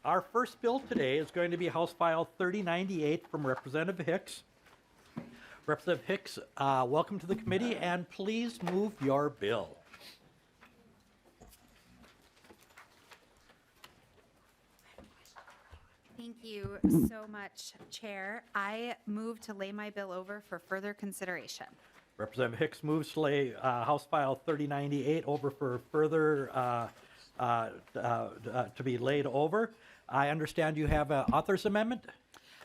Our first bill today is going to be House File 3098 from Representative Hicks. Representative Hicks, welcome to the committee, and please move your bill. Thank you so much, Chair. I move to lay my bill over for further consideration. Representative Hicks moves to lay House File 3098 over for further to be laid over. I understand you have an author's amendment.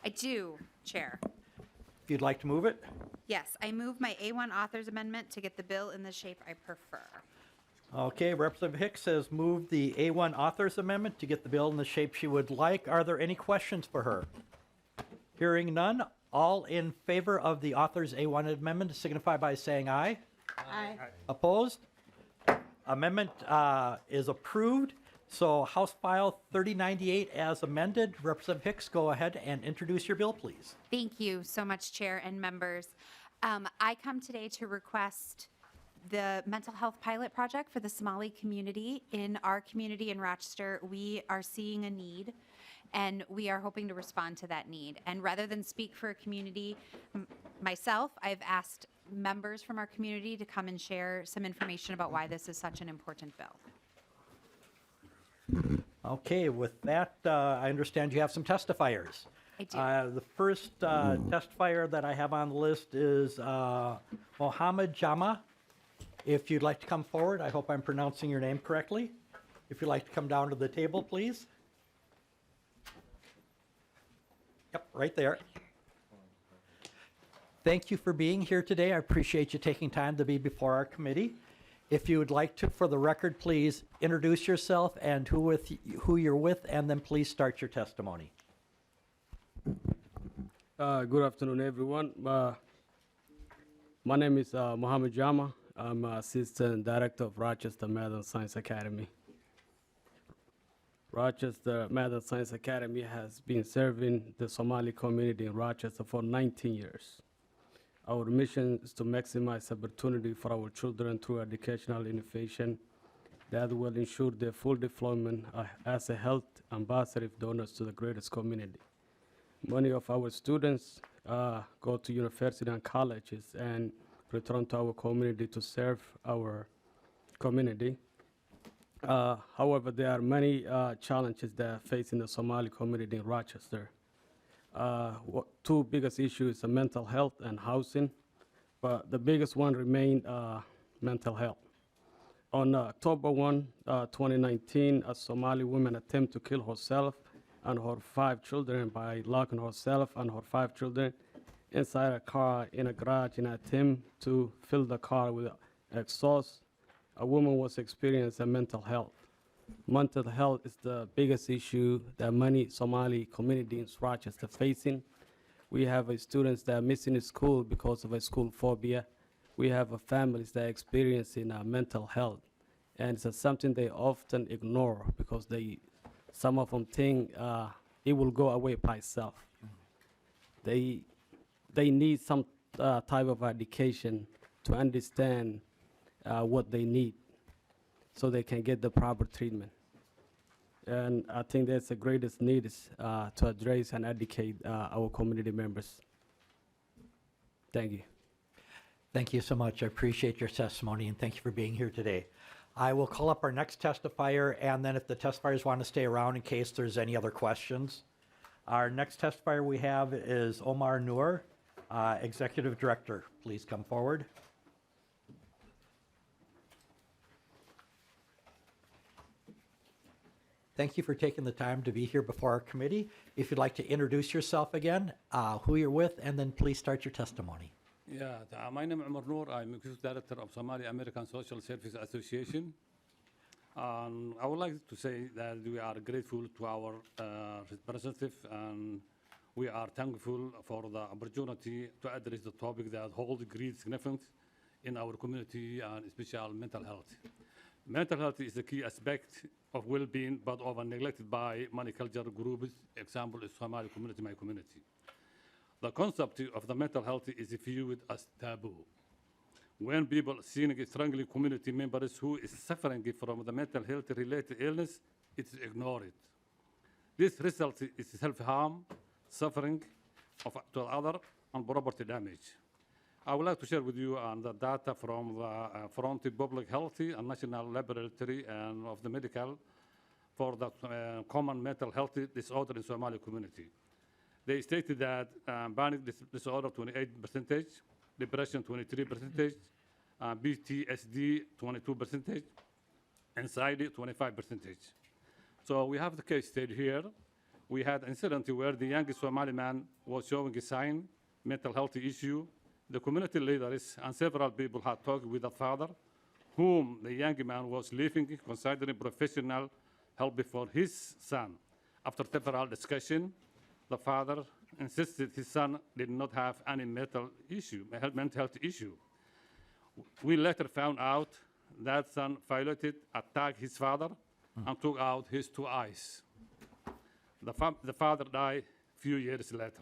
I do, Chair. If you'd like to move it. Yes, I move my A1 author's amendment to get the bill in the shape I prefer. Okay, Representative Hicks has moved the A1 author's amendment to get the bill in the shape she would like. Are there any questions for her? Hearing none, all in favor of the author's A1 amendment signify by saying aye. Aye. Opposed? Amendment is approved. So House File 3098 as amended. Representative Hicks, go ahead and introduce your bill, please. Thank you so much, Chair and members. I come today to request the mental health pilot project for the Somali community. In our community in Rochester, we are seeing a need, and we are hoping to respond to that need. And rather than speak for a community myself, I've asked members from our community to come and share some information about why this is such an important bill. Okay, with that, I understand you have some testifiers. I do. The first testifier that I have on the list is Mohammed Jama. If you'd like to come forward, I hope I'm pronouncing your name correctly. If you'd like to come down to the table, please. Yep, right there. Thank you for being here today. I appreciate you taking time to be before our committee. If you would like to, for the record, please introduce yourself and who you're with, and then please start your testimony. Good afternoon, everyone. My name is Mohammed Jama. I'm Assistant Director of Rochester Math and Science Academy. Rochester Math and Science Academy has been serving the Somali community in Rochester for 19 years. Our mission is to maximize opportunity for our children through educational innovation that will ensure their full deployment as a health ambassador donors to the greatest community. Many of our students go to university and colleges and return to our community to serve our community. However, there are many challenges that are facing the Somali community in Rochester. Two biggest issues are mental health and housing, but the biggest one remains mental health. On October 1, 2019, a Somali woman attempted to kill herself and her 5 children by locking herself and her 5 children inside a car in a garage in an attempt to fill the car with exhaust. A woman was experiencing mental health. Mental health is the biggest issue that many Somali communities in Rochester facing. We have students that are missing school because of a school phobia. We have families that are experiencing mental health, and it's something they often ignore because some of them think it will go away by itself. They need some type of education to understand what they need so they can get the proper treatment. And I think that's the greatest need is to address and educate our community members. Thank you. Thank you so much. I appreciate your testimony, and thank you for being here today. I will call up our next testifier, and then if the testifiers want to stay around in case there's any other questions. Our next testifier we have is Omar Noor, Executive Director. Please come forward. Thank you for taking the time to be here before our committee. If you'd like to introduce yourself again, who you're with, and then please start your testimony. Yeah, my name is Omar Noor. I'm Executive Director of Somali American Social Service Association. I would like to say that we are grateful to our representative, and we are thankful for the opportunity to address the topic that holds great significance in our community, and especially mental health. Mental health is a key aspect of well-being, but often neglected by many cultural groups. Example is Somali community, my community. The concept of the mental health is viewed as taboo. When people see struggling community members who is suffering from the mental health related illness, it is ignored. This result is self-harm, suffering to other, and property damage. I would like to share with you the data from the Frontier Public Health and National Laboratory and of the medical for the common mental health disorder in Somali community. They stated that panic disorder 28%, depression 23%, PTSD 22%, anxiety 25%. So we have the case study here. We had an incident where the young Somali man was showing a sign, mental health issue. The community leaders and several people had talked with the father, whom the young man was leaving, considering professional help for his son. After several discussion, the father insisted his son did not have any mental health issue. We later found out that son violated, attacked his father, and took out his 2 eyes. The father died a few years later.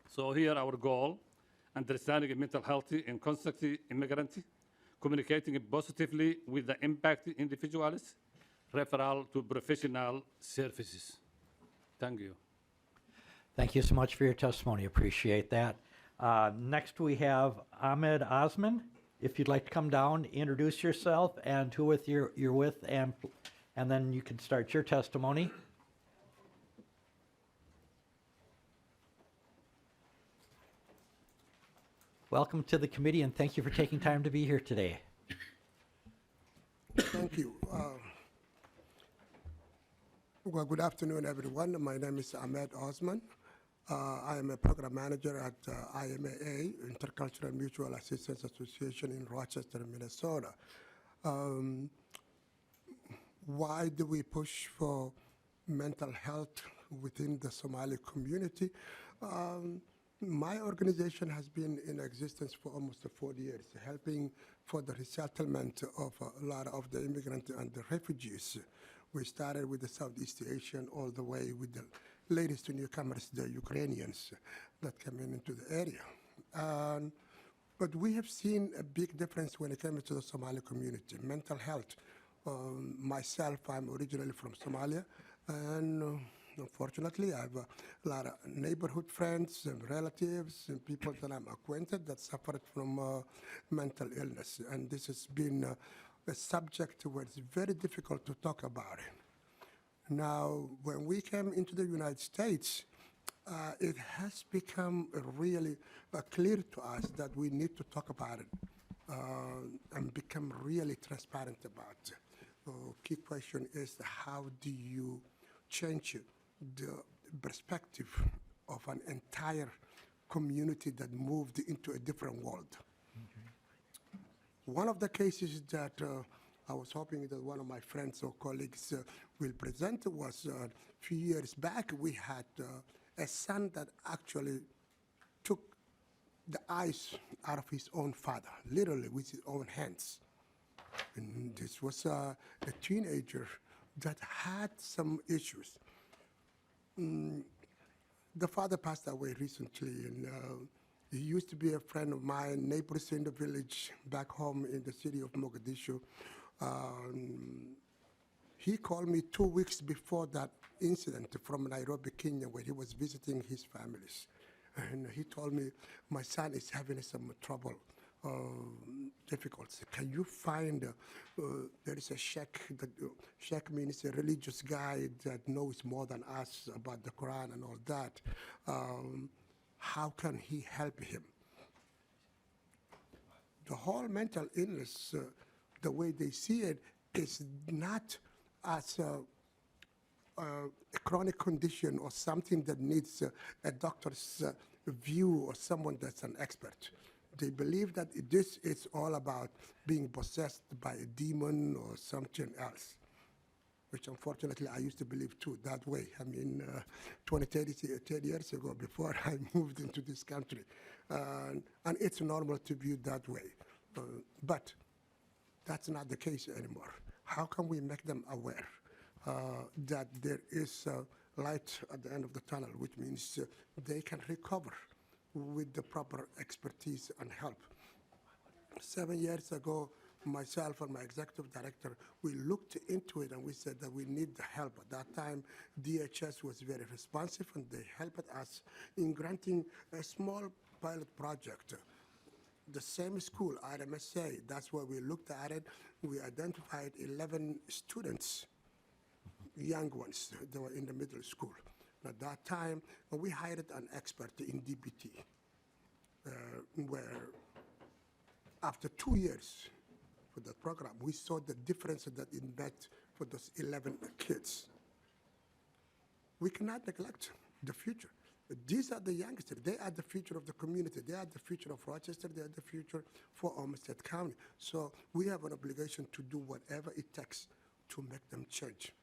So here our goal, understanding mental health in context immigrant, communicating positively with the impacted individuals, referral to professional services. Thank you. Thank you so much for your testimony. Appreciate that. Next, we have Ahmed Osman. If you'd like to come down, introduce yourself and who you're with, and then you can start your testimony. Welcome to the committee, and thank you for taking time to be here today. Thank you. Well, good afternoon, everyone. My name is Ahmed Osman. I am a program manager at IMAA, Intercultural Mutual Assistance Association in Rochester, Minnesota. Why do we push for mental health within the Somali community? My organization has been in existence for almost 40 years, helping for the resettlement of a lot of the immigrants and the refugees. We started with the Southeast Asian all the way with the latest newcomers, the Ukrainians that came into the area. But we have seen a big difference when it comes to the Somali community. Mental health. Myself, I'm originally from Somalia, and unfortunately, I have a lot of neighborhood friends and relatives and people that I'm acquainted that suffered from mental illness. And this has been a subject where it's very difficult to talk about it. Now, when we came into the United States, it has become really clear to us that we need to talk about it and become really transparent about it. Key question is, how do you change the perspective of an entire community that moved into a different world? One of the cases that I was hoping that one of my friends or colleagues will present was a few years back. We had a son that actually took the eyes out of his own father, literally with his own hands. And this was a teenager that had some issues. The father passed away recently, and he used to be a friend of mine, neighbors in the village back home in the city of Mogadishu. He called me 2 weeks before that incident from Nairobi, Kenya, where he was visiting his families. And he told me, my son is having some trouble, difficulties. Can you find, there is a sheikh, sheikh means a religious guy that knows more than us about the Quran and all that. How can he help him? The whole mental illness, the way they see it, is not as a chronic condition or something that needs a doctor's view or someone that's an expert. They believe that this is all about being possessed by a demon or something else, which unfortunately I used to believe too, that way. I mean, 30 years ago, before I moved into this country. And it's normal to view that way. But that's not the case anymore. How can we make them aware that there is light at the end of the tunnel, which means they can recover with the proper expertise and help? 7 years ago, myself and my executive director, we looked into it and we said that we need the help. At that time, DHS was very responsive and they helped us in granting a small pilot project. The same school, RMSA, that's where we looked at it. We identified 11 students, young ones, they were in the middle school. At that time, we hired an expert in DBT, where after 2 years for that program, we saw the difference that it made for those 11 kids. We cannot neglect the future. These are the youngsters. They are the future of the community. They are the future of Rochester. They are the future for Olmsted County. So we have an obligation to do whatever it takes to make them change.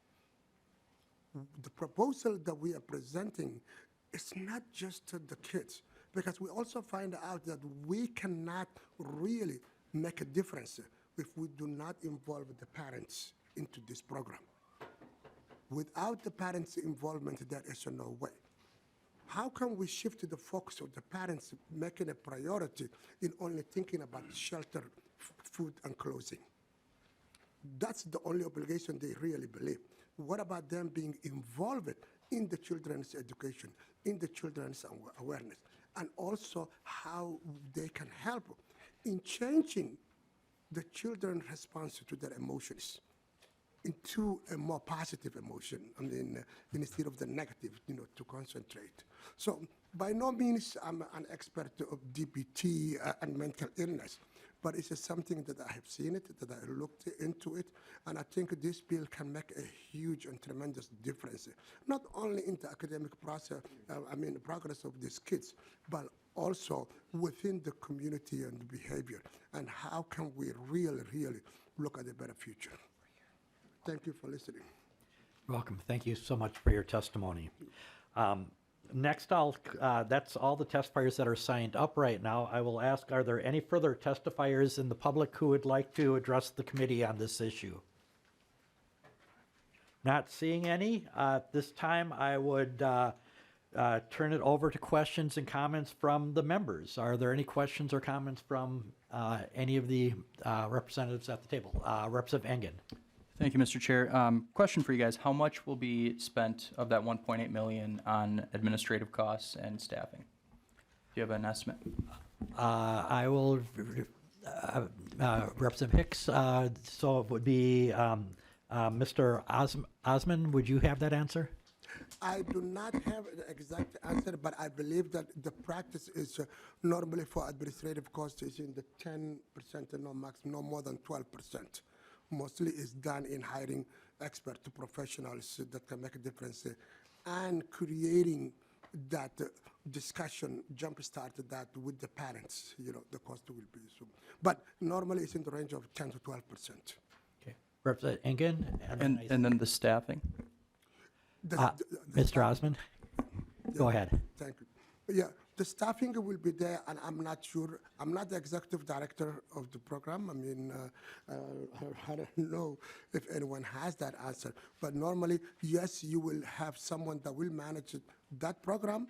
The proposal that we are presenting is not just to the kids, because we also find out that we cannot really make a difference if we do not involve the parents into this program. Without the parents' involvement, there is no way. How can we shift the focus of the parents making a priority in only thinking about shelter, food, and clothing? That's the only obligation they really believe. What about them being involved in the children's education, in the children's awareness, and also how they can help in changing the children's response to their emotions into a more positive emotion, instead of the negative, to concentrate. So by no means I'm an expert of DBT and mental illness, but it's just something that I have seen it, that I looked into it, and I think this bill can make a huge and tremendous difference, not only in the academic process, the progress of these kids, but also within the community and behavior, and how can we really, really look at a better future. Thank you for listening. You're welcome. Thank you so much for your testimony. Next, that's all the testifiers that are signed up right now. I will ask, are there any further testifiers in the public who would like to address the committee on this issue? Not seeing any. At this time, I would turn it over to questions and comments from the members. Are there any questions or comments from any of the representatives at the table? Representative Engen. Thank you, Mr. Chair. Question for you guys. How much will be spent of that 1.8 million on administrative costs and staffing? Do you have an estimate? I will, Representative Hicks, so it would be Mr. Osman, would you have that answer? I do not have the exact answer, but I believe that the practice is normally for administrative costs is in the 10% and no more than 12%. Mostly is done in hiring expert professionals that can make a difference and creating that discussion, jumpstart that with the parents, the cost will be so. But normally it's in the range of 10 to 12%. Okay. Representative Engen? And then the staffing? Mr. Osman, go ahead. Thank you. Yeah, the staffing will be there, and I'm not sure. I'm not the executive director of the program. I don't know if anyone has that answer. But normally, yes, you will have someone that will manage that program,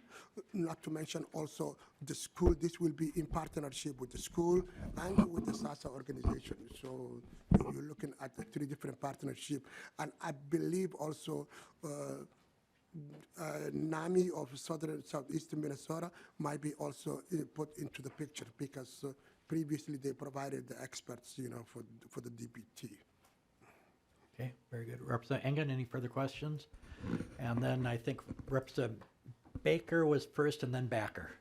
not to mention also the school. This will be in partnership with the school and with the SASA organization. So you're looking at 3 different partnerships. And I believe also NAMI of southeastern Minnesota might be also put into the picture because previously they provided the experts, for the DBT. Okay, very good. Representative Engen, any further questions? And then I think Representative Baker was first and then Backer.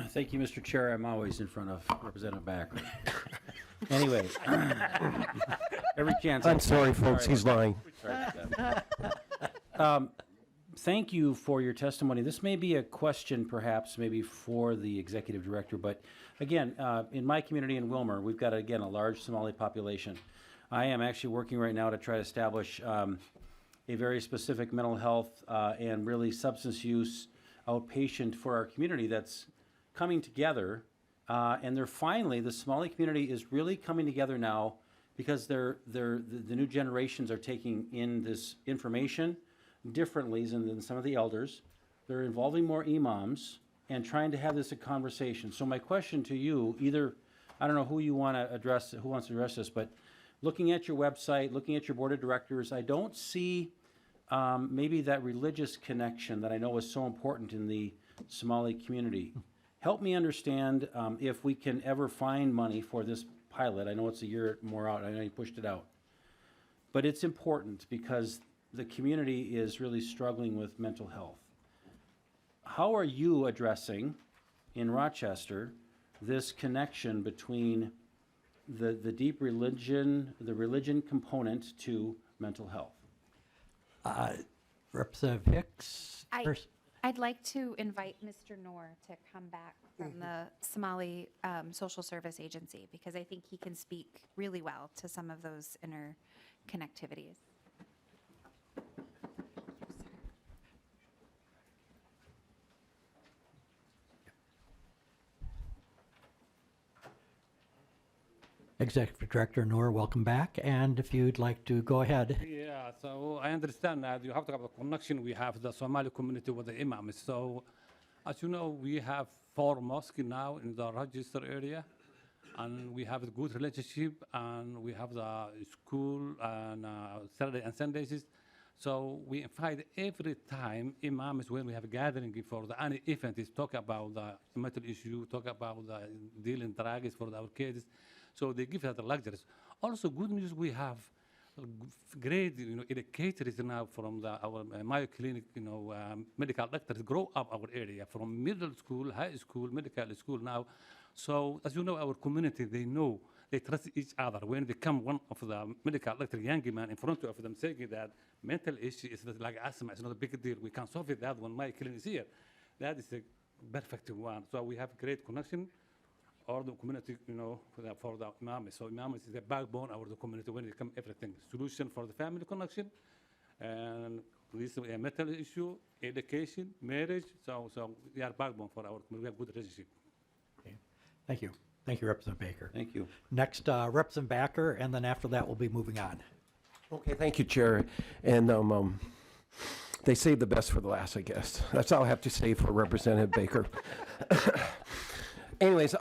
Thank you, Mr. Chair. I'm always in front of Representative Backer. Anyway, every chance. I'm sorry, folks, he's lying. Sorry about that. Thank you for your testimony. This may be a question perhaps maybe for the executive director, but again, in my community in Wilmer, we've got, again, a large Somali population. I am actually working right now to try to establish a very specific mental health and really substance use outpatient for our community that's coming together. And the Somali community is really coming together now because the new generations are taking in this information differently than some of the elders. They're involving more imams and trying to have this a conversation. So my question to you, either I don't know who you want to address, who wants to address this, but looking at your website, looking at your board of directors, I don't see maybe that religious connection that I know is so important in the Somali community. Help me understand if we can ever find money for this pilot. I know it's a year more out. I know you pushed it out. But it's important because the community is really struggling with mental health. How are you addressing in Rochester this connection between the deep religion, the religion component to mental health? Representative Hicks? first. I'd like to invite Mr. Noor to come back from the Somali Social Service Agency, because I think he can speak really well to some of those interconnectivities. Executive Director Noor, welcome back. And if you'd like to go ahead. Yeah, so I understand that you have to have a connection. We have the Somali community with the imams. So, as you know, we have 4 mosques now in the Rochester area, and we have a good relationship, and we have the school and Saturday and Sundays. So we invite every time imams when we have a gathering for any event is talk about the mental issue, talk about the dealing drugs for our kids. So they give us the luxuries. Also, good news, we have great, educators now from our Mayo Clinic, medical doctors grow up our area from middle school, high school, medical school now. So as you know, our community, they trust each other. When they come, one of the medical doctor, young man, in front of them saying that mental issue is like asthma, it's not a big deal. We can solve it that when my clinic is here. That is a perfect one. So we have great connection. Or the community, for the imams. So imams is the backbone of the community when it comes everything. Solution for the family connection, and this mental issue, education, marriage. So we are backbone for our community. We have good relationship. Okay. Thank you. Thank you, Representative Baker. Thank you. Next, Representative Backer, and then after that, we'll be moving on. Okay, thank you, Chair. And they saved the best for the last, I guess. That's all I have to say for Representative Baker. Anyways,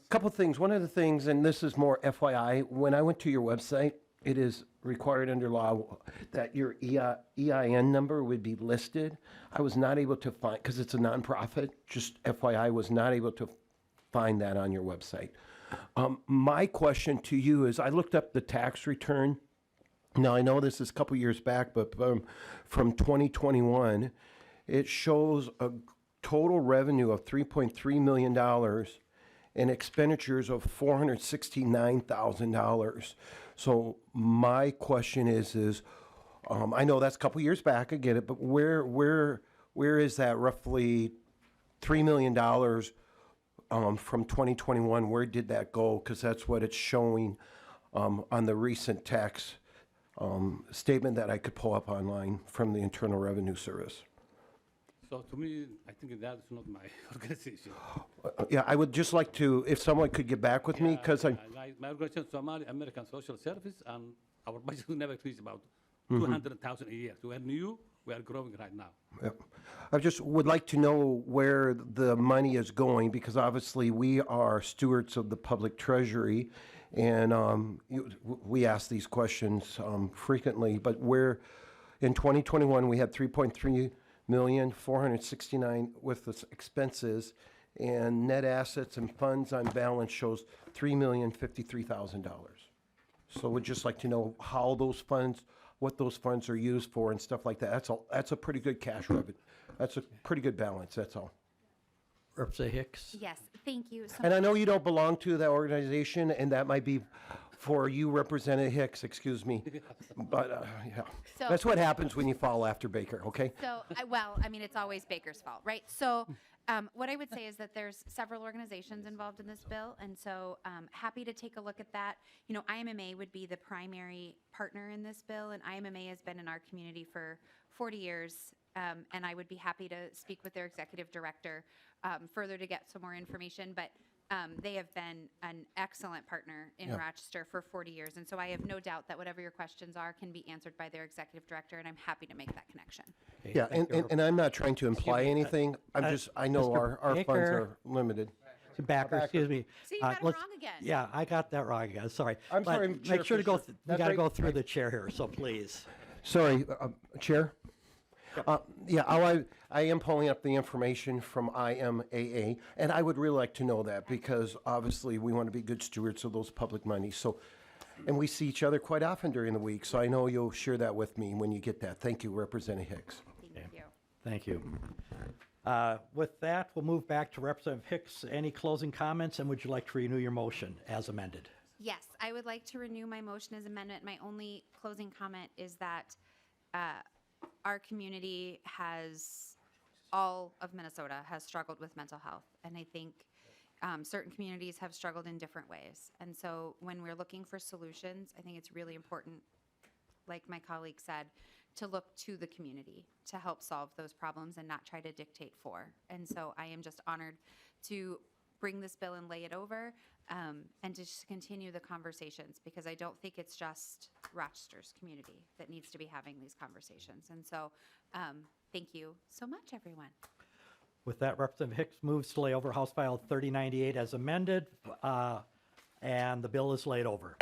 couple things. One of the things, and this is more FYI, when I went to your website, it is required under law that your EIN number would be listed. I was not able to find, because it's a nonprofit, just FYI, was not able to find that on your website. My question to you is, I looked up the tax return. Now, I know this is a couple years back, but from 2021, it shows a total revenue of $3.3 million and expenditures of $469,000. So my question is, I know that's a couple years back, I get it, but where is that roughly $3 million from 2021? Where did that go? Because that's what it's showing on the recent tax statement that I could pull up online from the Internal Revenue Service. So to me, I think that's not my organization. Yeah, I would just like to, if someone could get back with me, because my organization, Somali American Social Service, and our budget will never increase about 200,000 a year. So we're new, we are growing right now. Yep. I just would like to know where the money is going, because obviously we are stewards of the public treasury, and we ask these questions frequently, but where, in 2021, we had 3.3,469,000 with the expenses, and net assets and funds on balance shows $3,053,000. So we'd just like to know how those funds, what those funds are used for and stuff like that. That's all. That's a pretty good cash revenue. That's a pretty good balance, that's all. Representative Hicks? Yes, thank you. So And I know you don't belong to that organization, and that might be for you, Representative Hicks, excuse me. But, yeah. So- That's what happens when you fall after Baker, okay? So, it's always Baker's fault, right? So, what I would say is that there's several organizations involved in this bill, and so happy to take a look at that. IMMA would be the primary partner in this bill, and IMMA has been in our community for 40 years, and I would be happy to speak with their executive director further to get some more information, but they have been an excellent partner in Rochester for 40 years, and so I have no doubt that whatever your questions are can be answered by their executive director, and I'm happy to make that connection. Okay, Yeah, thank you. and I'm not trying to imply anything. I know Mr. our funds Baker. are limited. Backer, excuse me. See, you got it let's- wrong again. Yeah, I got that wrong again, sorry. I'm But sorry, Chair make sure to go, Fisher. you That's gotta right. go through the chair here, so please. Sorry, Chair? Yeah, I am pulling up the information from IMAA, and I would really like to know that because obviously we want to be good stewards of those public monies. So, and we see each other quite often during the week, so I know you'll share that with me when you get that. Thank you, Representative Hicks. Thank you. Thank you. With that, we'll move back to Representative Hicks. Any closing comments, and would you like to renew your motion as amended? Yes, I would like to renew my motion as amendment. My only closing comment is that our community has, all of Minnesota has struggled with mental health. And I think certain communities have struggled in different ways. And so when we're looking for solutions, I think it's really important, like my colleague said, to look to the community to help solve those problems and not try to dictate for. And so I am just honored to bring this bill and lay it over and to just continue the conversations, because I don't think it's just Rochester's community that needs to be having these conversations. And so thank you so much, everyone. With that, Representative Hicks moves to lay over House File 3098 as amended, and the bill is laid over.